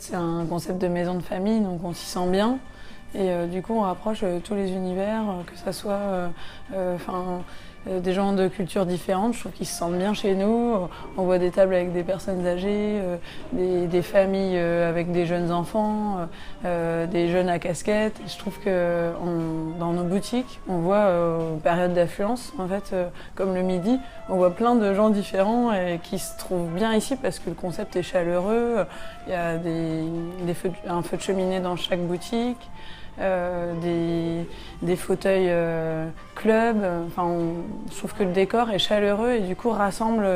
C'est un concept de maison de famille, donc on s'y sent bien. Et du coup, on rapproche tous les univers, que ce soit des gens de cultures différentes. Je trouve qu'ils se sentent bien chez nous. On voit des tables avec des personnes âgées, des familles avec des jeunes enfants, des jeunes à casquette. Je trouve que dans nos boutiques, on voit aux périodes d'affluence, en fait, comme le midi, on voit plein de gens différents et qui se trouvent bien ici parce que le concept est chaleureux. Il y a un feu de cheminée dans chaque boutique. Des fauteuils club. Je trouve que le décor est chaleureux et du coup rassemble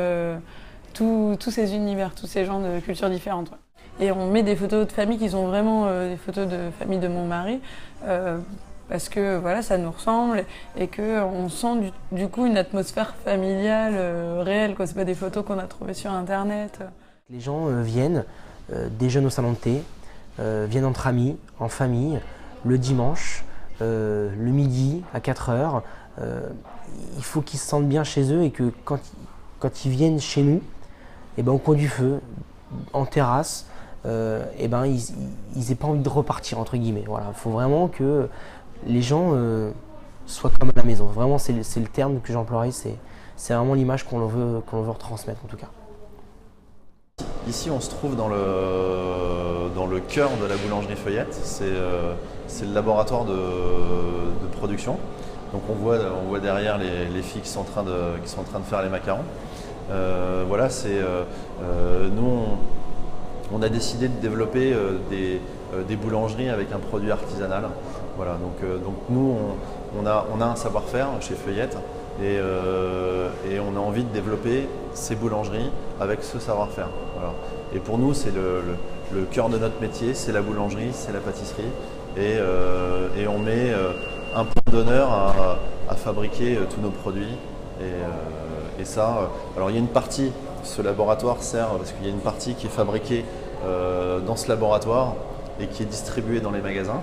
tous ces univers, tous ces gens de cultures différentes. Ouais. Et on met des photos de famille qui sont vraiment des photos de famille de mon mari parce que voilà, ça nous ressemble et qu'on sent du coup une atmosphère familiale réelle. C'est pas des photos qu'on a trouvées sur internet. Les gens viennent, déjeunent au salon de thé, viennent entre amis, en famille. Le dimanche, le midi, à 4 heures, il faut qu'ils se sentent bien chez eux et que quand ils viennent chez nous, au coin du feu, en terrasse, ils n'aient pas envie de repartir, entre guillemets. Voilà, il faut vraiment que les gens soient comme à la maison. Vraiment, c'est le terme que j'emploierai, c'est vraiment l'image qu'on veut retransmettre en tout cas. Ici, on se trouve dans le cœur de la boulangerie Feuillette. C'est le laboratoire de production. Donc on voit derrière les filles qui sont en train de faire les macarons. Nous, on a décidé de développer des boulangeries avec un produit artisanal. Voilà, donc nous, on a un savoir-faire chez Feuillette et on a envie de développer ces boulangeries avec ce savoir-faire. Voilà. Et pour nous, c'est le cœur de notre métier, c'est la boulangerie, c'est la pâtisserie. Et on met un point d'honneur à fabriquer tous nos produits. Et ça, alors il y a une partie, ce laboratoire sert parce qu'il y a une partie qui est fabriquée dans ce laboratoire et qui est distribuée dans les magasins.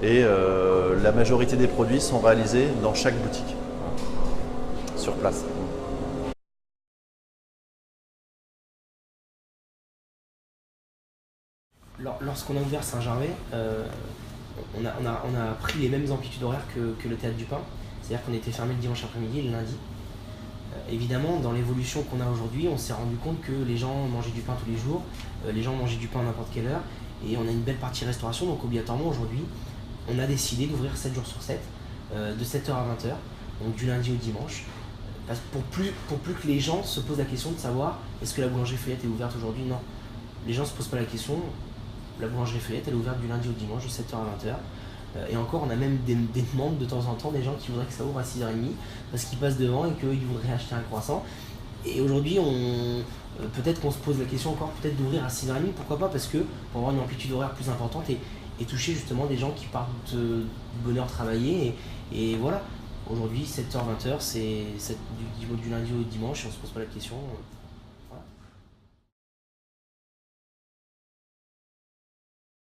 Et la majorité des produits sont réalisés dans chaque boutique, sur place. Lorsqu'on a ouvert Saint-Gervais, on a pris les mêmes amplitudes horaires que le Théâtre du Pain. C'est-à-dire qu'on était fermé le dimanche après-midi et le lundi. Évidemment, dans l'évolution qu'on a aujourd'hui, on s'est rendu compte que les gens mangeaient du pain tous les jours, les gens mangeaient du pain à n'importe quelle heure, et on a une belle partie restauration, donc obligatoirement aujourd'hui, on a décidé d'ouvrir 7 jours sur 7, de 7h à 20h, donc du lundi au dimanche, parce que pour plus que les gens se posent la question de savoir est-ce que la boulangerie Feuillette est ouverte aujourd'hui. Non, les gens ne se posent pas la question. La boulangerie Feuillette, elle est ouverte du lundi au dimanche de 7h à 20h. Et encore, on a même des demandes de temps en temps, des gens qui voudraient que ça ouvre à 6h30 parce qu'ils passent devant et qu'ils voudraient acheter un croissant. Et aujourd'hui, peut-être qu'on se pose la question encore peut-être d'ouvrir à 6h30, pourquoi pas, parce que pour avoir une amplitude horaire plus importante et toucher justement des gens qui partent du bonheur travailler. Et voilà, aujourd'hui 7h-20h, c'est du lundi au dimanche et on se pose pas la question.